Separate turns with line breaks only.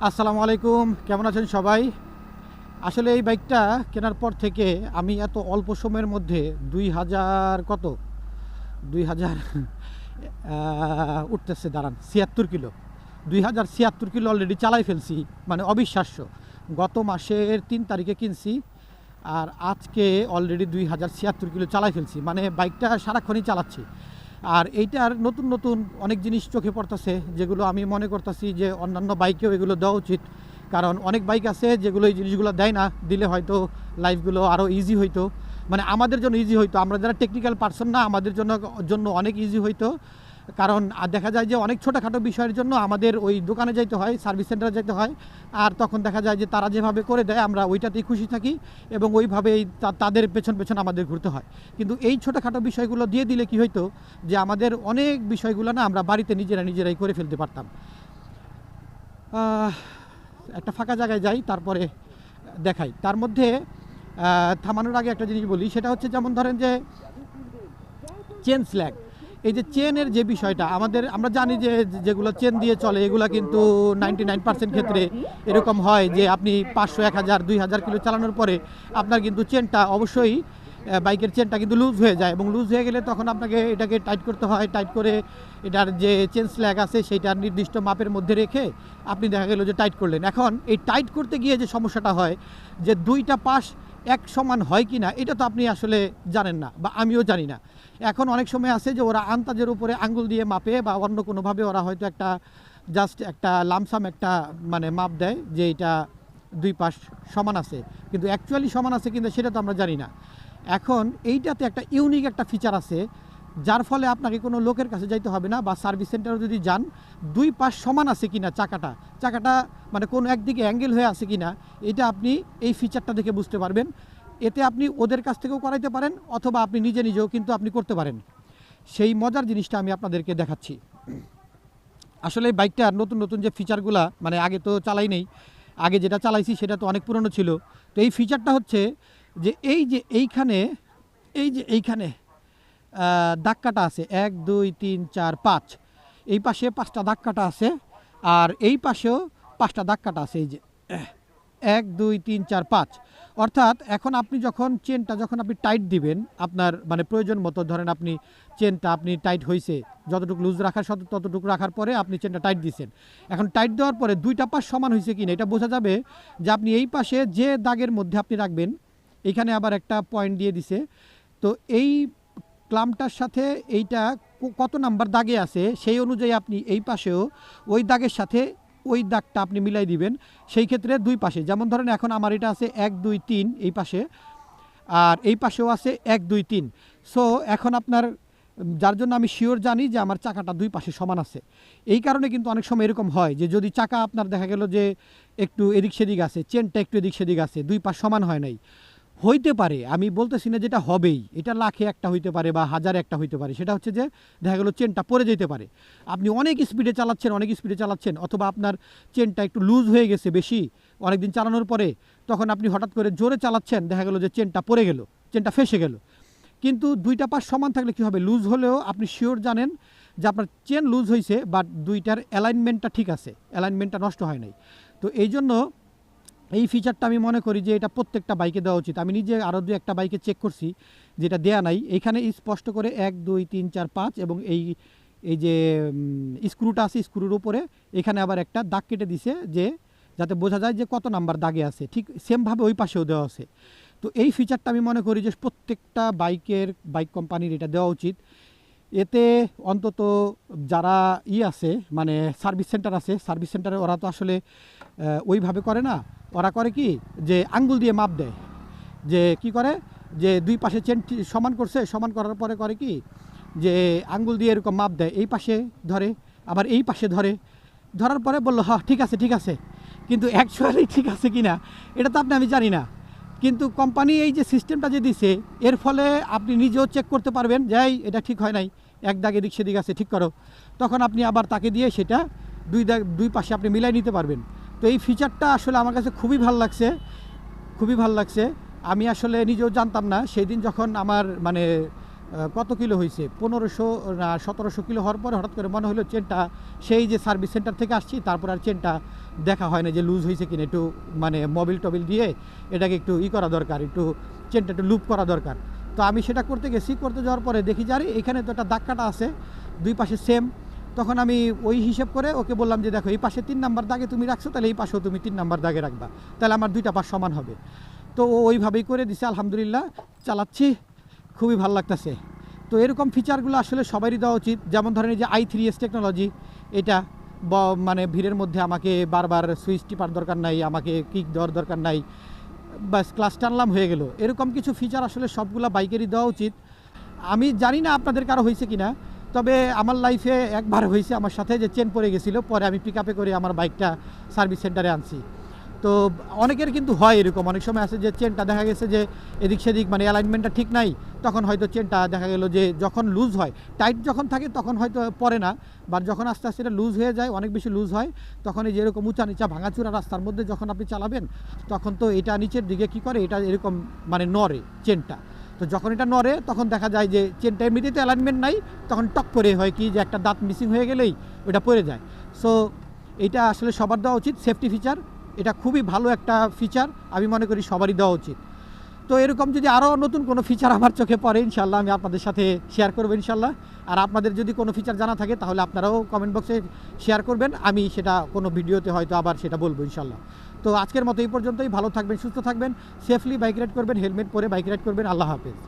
আসসালামু আলাইকুম, কেমন আছেন সবাই? আসলে এই বাইকটা কেনার পর থেকে আমি এত অল্প সময়ের মধ্যে 2000 কত 2000 উঠতেছে, দাঁড়ান, 76 কিলো, 2076 কিলো অলরেডি চালাই ফেলছি। মানে অবিশ্বাস্য। গত মাসের 3 তারিখে কিনছি, আর আজকে অলরেডি 2076 কিলো চালাই ফেলছি। মানে বাইকটা সারাক্ষণই চালাচ্ছি। আর এইটার নতুন নতুন অনেক জিনিস চোখে পড়তেছে, যেগুলো আমি মনে করতেছি যে অন্যান্য বাইকেও এগুলো দেওয়া উচিত। কারণ অনেক বাইক আছে যেগুলো এই জিনিসগুলো দেয় না, দিলে হয়তো লাইফগুলো আরও ইজি হইতো। মানে আমাদের জন্য ইজি হইতো, আমরা যারা টেকনিক্যাল পার্সন না, আমাদের জন্য অনেক ইজি হইতো। কারণ দেখা যায় যে অনেক ছোটোখাটো বিষয়ের জন্য আমাদের ওই দোকানে যাইতে হয়, সার্ভিস সেন্টারে যেতে হয়। আর তখন দেখা যায় যে তারা যেভাবে করে দেয় আমরা ওইটাতেই খুশি থাকি, এবং ওইভাবেই তাদের পেছন পেছন আমাদের ঘুরতে হয়। কিন্তু এই ছোটোখাটো বিষয়গুলো দিয়ে দিলে কি হইতো, যে আমাদের অনেক বিষয়গুলো না আমরা বাড়িতে নিজেরাই করে ফেলতে পারতাম। একটা ফাঁকা জায়গায় যাই, তারপরে দেখাই। তার মধ্যে থামানোর আগে একটা জিনিস বলি, সেটা হচ্ছে যেমন ধরেন যে চেন স্ল্যাগ। এই যে চেনের যে বিষয়টা, আমরা জানি যে যেগুলো চেন দিয়ে চলে এগুলো কিন্তু 99% ক্ষেত্রে এরকম হয় যে আপনি 500, 1000, 2000 কিলো চালানোর পরে আপনার কিন্তু চেনটা অবশ্যই, বাইকের চেনটা কিন্তু লুজ হয়ে যায়, এবং লুজ হয়ে গেলে তখন আপনাকে এটাকে টাইট করতে হয়। টাইট করে এটার যে চেন স্ল্যাগ আছে সেইটার নির্দিষ্ট মাপের মধ্যে রেখে আপনি দেখা গেল যে টাইট করলেন। এখন এই টাইট করতে গিয়ে যে সমস্যাটা হয়, যে দুইটা পাশ এক সমান হয় কি না, এটা তো আপনি আসলে জানেন না, বা আমিও জানি না। এখন অনেক সময় আছে যে ওরা আন্তাজের উপরে আঙ্গুল দিয়ে মাপে, বা অন্য কোনোভাবে ওরা হয়তো জাস্ট একটা লামসাম একটা মানে মাপ দেয় যে এটা দুই পাশ সমান আছে, কিন্তু অ্যাকচুয়ালি সমান আছে কিন্তু সেটা তো আমরা জানি না। এখন এইটাতে একটা ইউনিক একটা ফিচার আছে, যার ফলে আপনাকে কোনো লোকের কাছে যাইতে হবে না, বা সার্ভিস সেন্টারে যদি যান, দুই পাশ সমান আছে কিনা, চাকাটা মানে কোনো একদিকে অ্যাঙ্গেল হয়ে আছে কিনা, এটা আপনি এই ফিচারটা দেখে বুঝতে পারবেন। এতে আপনি ওদের কাছ থেকেও করাইতে পারেন, অথবা আপনি নিজেও কিন্তু আপনি করতে পারেন। সেই মজার জিনিসটা আমি আপনাদেরকে দেখাচ্ছি। আসলে এই বাইকটার নতুন নতুন যে ফিচারগুলা, মানে আগে তো চালাই নেই, আগে যেটা চালাইছি সেটা তো অনেক পুরনো ছিল। তো এই ফিচারটা হচ্ছে যে এইখানে দাগ কাটা আছে 1 2 3 4 5, এই পাশে 5টা দাগ কাটা আছে, আর এই পাশেও 5টা দাগ কাটা আছে। এই যে 1 2 3 4 5, অর্থাৎ এখন আপনি যখন আপনি টাইট দিবেন, আপনার মানে প্রয়োজন মতো, ধরেন আপনি চেনটা আপনি টাইট হয়েছে, যতটুকু লুজ রাখার ততটুকু রাখার পরে আপনি চেনটা টাইট দিচ্ছেন। এখন টাইট দেওয়ার পরে দুইটা পাশ সমান হয়েছে কিনা এটা বোঝা যাবে যে আপনি এই পাশে যে দাগের মধ্যে আপনি রাখবেন, এখানে আবার একটা পয়েন্ট দিয়ে দিছে। তো এই ক্লামটার সাথে এইটা কত নাম্বার দাগে আছে সেই অনুযায়ী আপনি এই পাশেও ওই দাগের সাথে ওই দাগটা আপনি মিলাই দিবেন। সেই ক্ষেত্রে দুই পাশে, যেমন ধরেন এখন আমার এটা আছে 1 2 3 এই পাশে, আর এই পাশেও আছে 1 2 3। সো এখন আপনার, যার জন্য আমি শিওর জানি যে আমার চাকাটা দুই পাশে সমান আছে। এই কারণে কিন্তু অনেক সময় এরকম হয় যে যদি চাকা আপনার দেখা গেল যে একটু এদিক সেদিক আছে, চেনটা একটু এদিক সেদিক আছে, দুই পাশ সমান হয় নাই, হইতে পারে, আমি বলতেছি না যেটা হবেই, এটা লাখে একটা হইতে পারে বা হাজারে একটা হইতে পারে। সেটা হচ্ছে যে দেখা গেলো চেনটা পড়ে যেতে পারে। আপনি অনেক স্পিডে চালাচ্ছেন, অথবা আপনার চেনটা একটু লুজ হয়ে গেছে বেশি অনেকদিন চালানোর পরে, তখন আপনি হঠাৎ করে জোরে চালাচ্ছেন, দেখা গেলো যে চেনটা পড়ে গেল, চেনটা ফেসে গেল। কিন্তু দুইটা পাশ সমান থাকলে কী হবে, লুজ হলেও আপনি শিওর জানেন যে আপনার চেন লুজ হয়েছে, বাট দুইটার অ্যালাইনমেন্টটা ঠিক আছে, অ্যালাইনমেন্টটা নষ্ট হয় নাই। তো এই জন্য এই ফিচারটা আমি মনে করি যে এটা প্রত্যেকটা বাইকে দেওয়া উচিত। আমি নিজে আরও দু একটা বাইকে চেক করছি যেটা দেয়া নাই। এখানে স্পষ্ট করে 1 2 3 4 5, এবং এই যে স্ক্রুটা আছে, স্ক্রুর উপরে এখানে আবার একটা দাগ কেটে দিছে, যে যাতে বোঝা যায় যে কত নাম্বার দাগে আছে। ঠিক সেমভাবে ওই পাশেও দেওয়া আছে। তো এই ফিচারটা আমি মনে করি যে প্রত্যেকটা বাইক কোম্পানির এটা দেওয়া উচিত। এতে অন্তত যারা আছে, মানে সার্ভিস সেন্টারে ওরা তো আসলে ওইভাবে করে না। ওরা করে কি, যে আঙ্গুল দিয়ে মাপ দেয়, যে কি করে, যে দুই পাশে চেন সমান করার পরে করে কি, যে আঙ্গুল দিয়ে এরকম মাপ দেয়, এই পাশে ধরে আবার এই পাশে ধরার পরে বললো হ্যাঁ ঠিক আছে, কিন্তু অ্যাকচুয়ালি ঠিক আছে কি না এটা তো আমি জানি না। কিন্তু কোম্পানি এই যে সিস্টেমটা যে দিছে, এর ফলে আপনি নিজেও চেক করতে পারবেন যে এটা ঠিক হয় নাই, এক দাগ এদিক সেদিক আছে, ঠিক করো। তখন আপনি আবার তাকে দিয়ে সেটা দুই পাশে আপনি মিলাই নিতে পারবেন। তো এই ফিচারটা আসলে আমার কাছে খুবই ভালো লাগছে। আমি আসলে নিজেও জানতাম না। সেই দিন যখন আমার মানে কত কিলো হয়েছে 1500 না 1700 কিলো হওয়ার পরে হঠাৎ করে মনে হলো চেনটা সেই যে সার্ভিস সেন্টার থেকে আসছি তারপর আর চেনটা দেখা হয় না যে লুজ হয়েছে কিনা, একটু মানে মোবিল টবিল দিয়ে এটাকে একটু করা দরকার, একটু চেনটা একটু লুপ করা দরকার। তো আমি সেটা করতে গেছি, করতে যাওয়ার পরে দেখি যে আরে এখানে তো একটা দাগ কাটা আছে, দুই পাশে সেম। তখন আমি ওই হিসেব করে ওকে বললাম যে দেখো এই পাশে 3 নাম্বার দাগে তুমি রাখছো, তাহলে এই পাশেও তুমি 3 নাম্বার দাগে রাখবা, তাহলে আমার দুইটা পাশ সমান হবে। তো ও ওইভাবেই করে দিছে, আলহামদুলিল্লাহ চালাচ্ছি, খুবই ভালো লাগতেছে। তো এরকম ফিচারগুলো আসলে সবারই দেওয়া উচিত। যেমন ধরেন এই যে i3s টেকনোলজি, এটা মানে ভিড়ের মধ্যে আমাকে বারবার সুইচ টিপার দরকার নাই, আমাকে কিক দেওয়ার দরকার নাই, বাস ক্লাস টানলাম হয়ে গেল। এরকম কিছু ফিচার আসলে সবগুলা বাইকেরই দেওয়া উচিত। আমি জানি না আপনাদের কারো হয়েছে কিনা, তবে আমার লাইফে একবার হয়েছে আমার সাথে যে চেন পড়ে গেছিলো, পরে আমি পিক আপে করে আমার বাইকটা সার্ভিস সেন্টারে আনছি। তো অনেকের কিন্তু হয় এরকম, অনেক সময় আছে যে চেনটা দেখা গেছে যে এদিক সেদিক মানে অ্যালাইনমেন্টটা ঠিক নাই, তখন হয়তো চেনটা দেখা গেল যে যখন লুজ হয়, টাইট যখন থাকে তখন হয়তো পরে না, বা যখন আস্তে আস্তে এটা লুজ হয়ে যায়, অনেক বেশি লুজ হয়, তখন এই যেরকম উঁচা নিচা ভাঙাচুরা রাস্তার মধ্যে যখন আপনি চালাবেন, তখন তো এটা নিচের দিকে কী করে, এটা এরকম মানে নড়ে চেনটা। তো যখন এটা নড়ে তখন দেখা যায় যে চেনটা এমনিতেই তো অ্যালাইনমেন্ট নাই, তখন টক করে হয় কি যে একটা দাঁত মিসিং হয়ে গেলেই ওটা পড়ে যায়। সো এটা আসলে সবার দেওয়া উচিত, সেফটি ফিচার, এটা খুবই ভালো একটা ফিচার, আমি মনে করি সবারই দেওয়া উচিত। তো এরকম যদি আরও নতুন কোনো ফিচার আমার চোখে পড়ে ইনশাল্লাহ আমি আপনাদের সাথে শেয়ার করবো ইনশাল্লাহ। আর আপনাদের যদি কোনো ফিচার জানা থাকে তাহলে আপনারাও কমেন্ট বক্সে শেয়ার করবেন, আমি সেটা কোনো ভিডিওতে হয়তো আবার সেটা বলবো ইনশাল্লাহ। তো আজকের মতো এই পর্যন্তই, ভালো থাকবেন, সুস্থ থাকবেন, সেফলি বাইক রাইড করবেন, হেলমেট পরে বাইক রাইড করবেন। আল্লাহ হাফেজ।